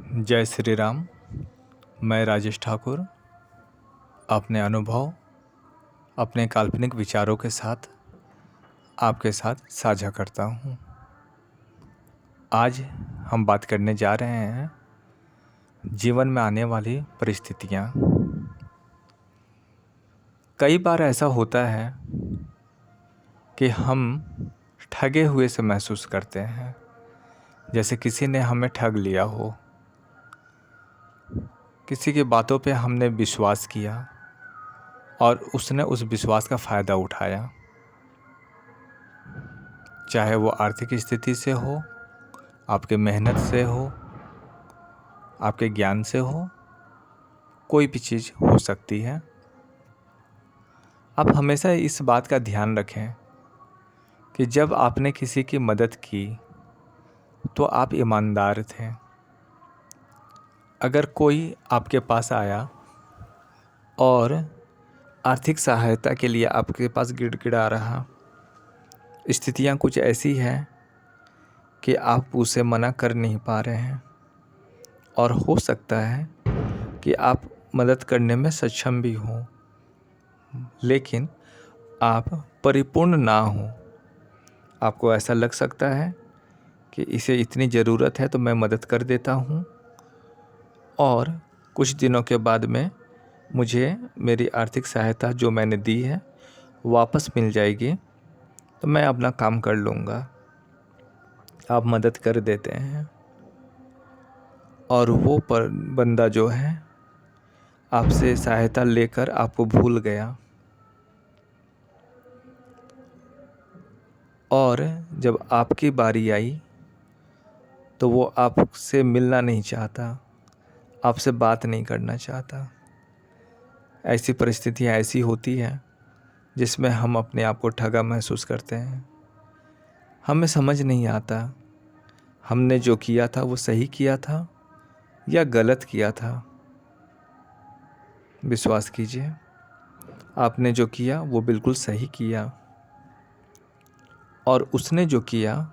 जय श्री राम। मैं राजेश ठाकुर अपने अनुभव, अपने काल्पनिक विचारों के साथ आपके साथ साझा करता हूँ। आज हम बात करने जा रहे हैं जीवन में आने वाली परिस्थितियाँ। कई बार ऐसा होता है कि हम ठगे हुए से महसूस करते हैं, जैसे किसी ने हमें ठग लिया हो। किसी की बातों पे हमने विश्वास किया और उसने उस विश्वास का फ़ायदा उठाया, चाहे वो आर्थिक स्थिति से हो, आपके मेहनत से हो, आपके ज्ञान से हो, कोई भी चीज़ हो सकती है। आप हमेशा इस बात का ध्यान रखें कि जब आपने किसी की मदद की तो आप ईमानदार थे। अगर कोई आपके पास आया और आर्थिक सहायता के लिए आपके पास गिड़गिड़ा रहा, स्थितियाँ कुछ ऐसी हैं कि आप उसे मना कर नहीं पा रहे हैं और हो सकता है कि आप मदद करने में सक्षम भी हों, लेकिन आप परिपूर्ण ना हों। आपको ऐसा लग सकता है कि इसे इतनी ज़रूरत है तो मैं मदद कर देता हूँ और कुछ दिनों के बाद में मुझे मेरी आर्थिक सहायता जो मैंने दी है वापस मिल जाएगी, तो मैं अपना काम कर लूँगा। आप मदद कर देते हैं और वो बंदा जो है आपसे सहायता लेकर आपको भूल गया, और जब आपकी बारी आई तो वो आपसे मिलना नहीं चाहता, आपसे बात नहीं करना चाहता। ऐसी परिस्थितियाँ ऐसी होती हैं जिसमें हम अपने आप को ठगा महसूस करते हैं। हमें समझ नहीं आता हमने जो किया था वो सही किया था या गलत किया था। विश्वास कीजिए, आपने जो किया वो बिल्कुल सही किया और उसने जो किया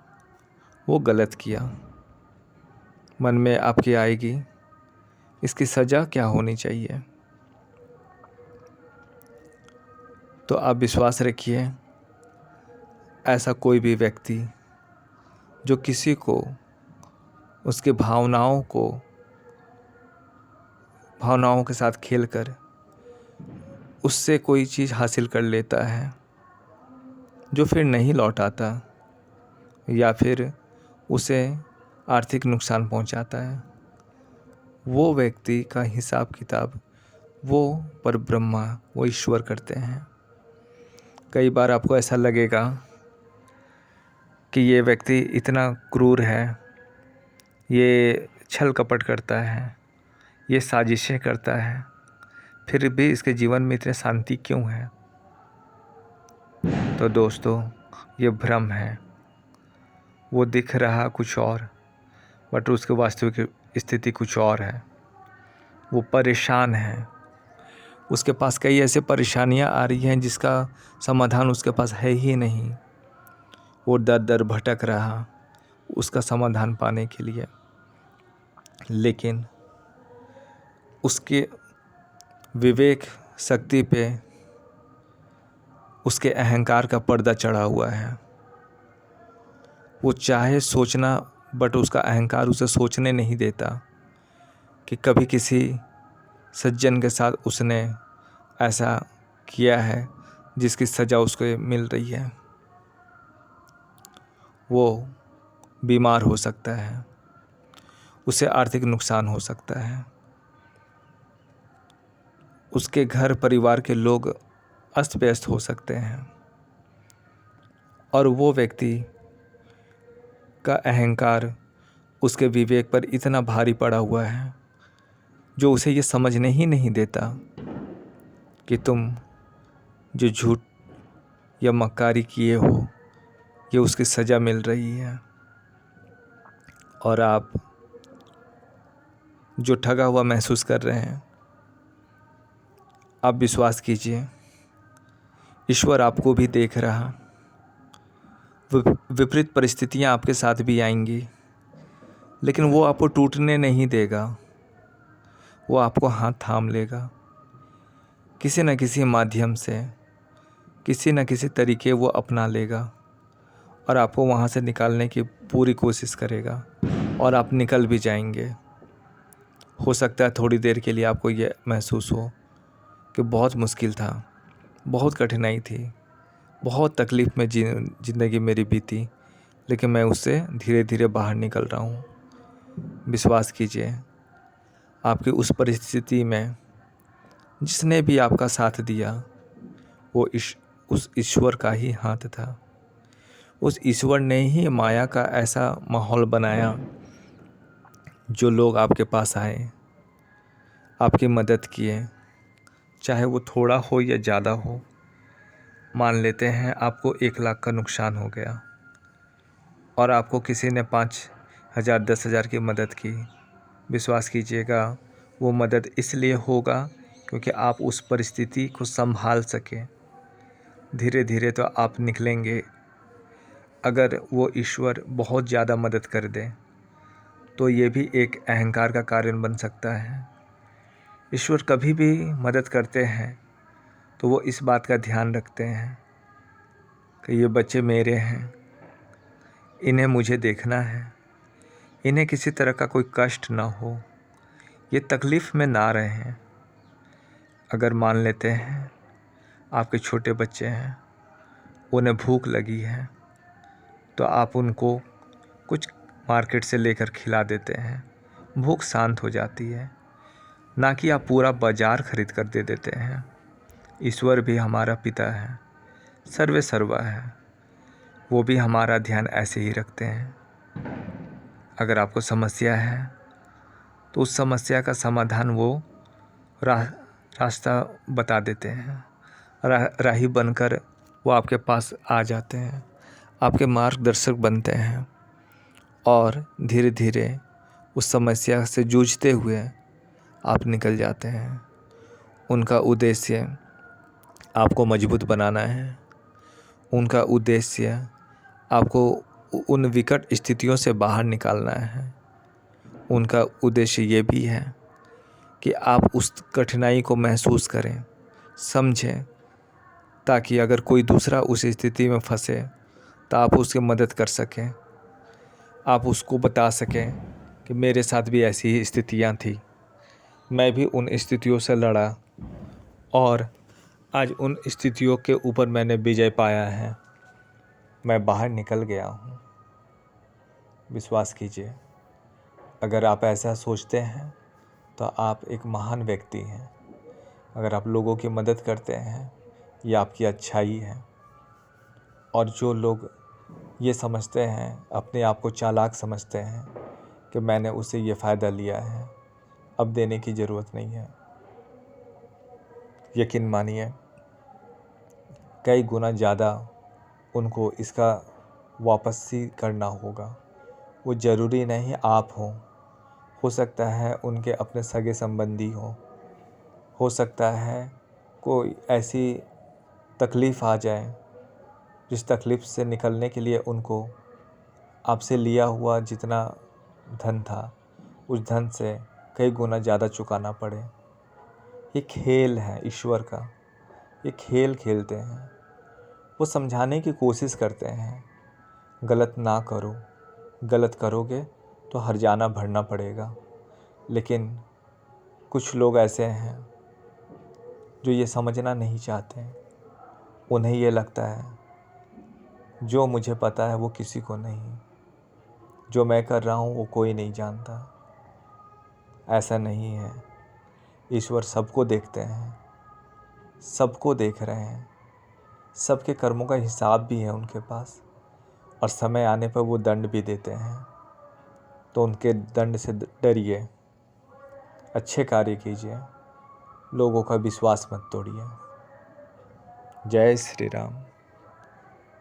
वो गलत किया। मन में आपकी आएगी इसकी सज़ा क्या होनी चाहिए, तो आप विश्वास रखिए, ऐसा कोई भी व्यक्ति जो किसी को उसके भावनाओं के साथ खेलकर उससे कोई चीज़ हासिल कर लेता है जो फिर नहीं लौट आता या फिर उसे आर्थिक नुकसान पहुंचाता है, वो व्यक्ति का हिसाब किताब वो परब्रह्मा, वो ईश्वर करते हैं। कई बार आपको ऐसा लगेगा कि ये व्यक्ति इतना क्रूर है, ये छल कपट करता है, ये साजिशें करता है, फिर भी इसके जीवन में इतनी शांति क्यों है? तो दोस्तों, ये भ्रम है। वो दिख रहा कुछ और, बट उसकी वास्तविक स्थिति कुछ और है। वो परेशान है, उसके पास कई ऐसे परेशानियां आ रही हैं जिसका समाधान उसके पास है ही नहीं। वो दर दर भटक रहा उसका समाधान पाने के लिए, लेकिन उसके विवेक शक्ति पे उसके अहंकार का पर्दा चढ़ा हुआ है। वो चाहे सोचना, बट उसका अहंकार उसे सोचने नहीं देता कि कभी किसी सज्जन के साथ उसने ऐसा किया है जिसकी सज़ा उसको मिल रही है। वो बीमार हो सकता है, उसे आर्थिक नुकसान हो सकता है, उसके घर परिवार के लोग अस्त व्यस्त हो सकते हैं, और वो व्यक्ति का अहंकार उसके विवेक पर इतना भारी पड़ा हुआ है जो उसे ये समझने ही नहीं देता कि तुम जो झूठ या मक्कारी किए हो ये उसकी सज़ा मिल रही है, और आप जो ठगा हुआ महसूस कर रहे हैं, आप विश्वास कीजिए, ईश्वर आपको भी देख रहा। विपरीत परिस्थितियां आपके साथ भी आएंगी, लेकिन वो आपको टूटने नहीं देगा, वो आपको हाथ थाम लेगा। किसी न किसी माध्यम से, किसी न किसी तरीके वो अपना लेगा और आपको वहाँ से निकालने की पूरी कोशिश करेगा और आप निकल भी जाएंगे। हो सकता है थोड़ी देर के लिए आपको ये महसूस हो कि बहुत मुश्किल था, बहुत कठिनाई थी, बहुत तकलीफ़ में ज़िंदगी मेरी बीती, लेकिन मैं उससे धीरे धीरे बाहर निकल रहा हूँ। विश्वास कीजिए, आपकी उस परिस्थिति में जिसने भी आपका साथ दिया वो उस ईश्वर का ही हाथ था। उस ईश्वर ने ही माया का ऐसा माहौल बनाया, जो लोग आपके पास आए, आपकी मदद किए, चाहे वो थोड़ा हो या ज़्यादा हो। मान लेते हैं आपको 1 लाख का नुकसान हो गया और आपको किसी ने 5,000 10,000 की मदद की। विश्वास कीजिएगा, वो मदद इसलिए होगा क्योंकि आप उस परिस्थिति को संभाल सकें। धीरे धीरे तो आप निकलेंगे। अगर वो ईश्वर बहुत ज़्यादा मदद कर दे तो ये भी एक अहंकार का कारण बन सकता है। ईश्वर कभी भी मदद करते हैं तो वो इस बात का ध्यान रखते हैं कि ये बच्चे मेरे हैं, इन्हें मुझे देखना है, इन्हें किसी तरह का कोई कष्ट ना हो, ये तकलीफ़ में ना रहें। अगर मान लेते हैं आपके छोटे बच्चे हैं, उन्हें भूख लगी है तो आप उनको कुछ मार्केट से लेकर खिला देते हैं, भूख शांत हो जाती है। ना कि आप पूरा बाज़ार खरीद कर दे देते हैं। ईश्वर भी हमारा पिता है, सर्वे सर्वा है, वो भी हमारा ध्यान ऐसे ही रखते हैं। अगर आपको समस्या है तो उस समस्या का समाधान वो रास्ता बता देते हैं, राही बनकर वो आपके पास आ जाते हैं, आपके मार्गदर्शक बनते हैं और धीरे धीरे उस समस्या से जूझते हुए आप निकल जाते हैं। उनका उद्देश्य आपको मजबूत बनाना है, उनका उद्देश्य आपको उन विकट स्थितियों से बाहर निकालना है। उनका उद्देश्य ये भी है कि आप उस कठिनाई को महसूस करें, समझें, ताकि अगर कोई दूसरा उस स्थिति में फंसे तो आप उसकी मदद कर सकें। आप उसको बता सकें कि मेरे साथ भी ऐसी ही स्थितियाँ थी, मैं भी उन स्थितियों से लड़ा और आज उन स्थितियों के ऊपर मैंने विजय पाया है, मैं बाहर निकल गया हूँ। विश्वास कीजिए, अगर आप ऐसा सोचते हैं तो आप एक महान व्यक्ति हैं। अगर आप लोगों की मदद करते हैं, ये आपकी अच्छाई है। और जो लोग ये समझते हैं, अपने आप को चालाक समझते हैं कि मैंने उससे ये फ़ायदा लिया है, अब देने की ज़रूरत नहीं है, यकीन मानिए कई गुना ज़्यादा उनको इसका वापस ही करना होगा। वो ज़रूरी नहीं आप हो सकता है उनके अपने सगे संबंधी हो सकता है कोई ऐसी तकलीफ़ आ जाए जिस तकलीफ़ से निकलने के लिए उनको आपसे लिया हुआ जितना धन था, उस धन से कई गुना ज़्यादा चुकाना पड़े। ये खेल है ईश्वर का, ये खेल खेलते हैं। वो समझाने की कोशिश करते हैं, गलत ना करो, गलत करोगे तो हर्जाना भरना पड़ेगा। लेकिन कुछ लोग ऐसे हैं जो ये समझना नहीं चाहते। उन्हें ये लगता है जो मुझे पता है वो किसी को नहीं, जो मैं कर रहा हूँ वो कोई नहीं जानता। ऐसा नहीं है, ईश्वर सबको देखते हैं, सबको देख रहे हैं, सबके कर्मों का हिसाब भी है उनके पास और समय आने पर वो दंड भी देते हैं। तो उनके दंड से डरिए, अच्छे कार्य कीजिए, लोगों का विश्वास मत तोड़िए। जय श्री राम।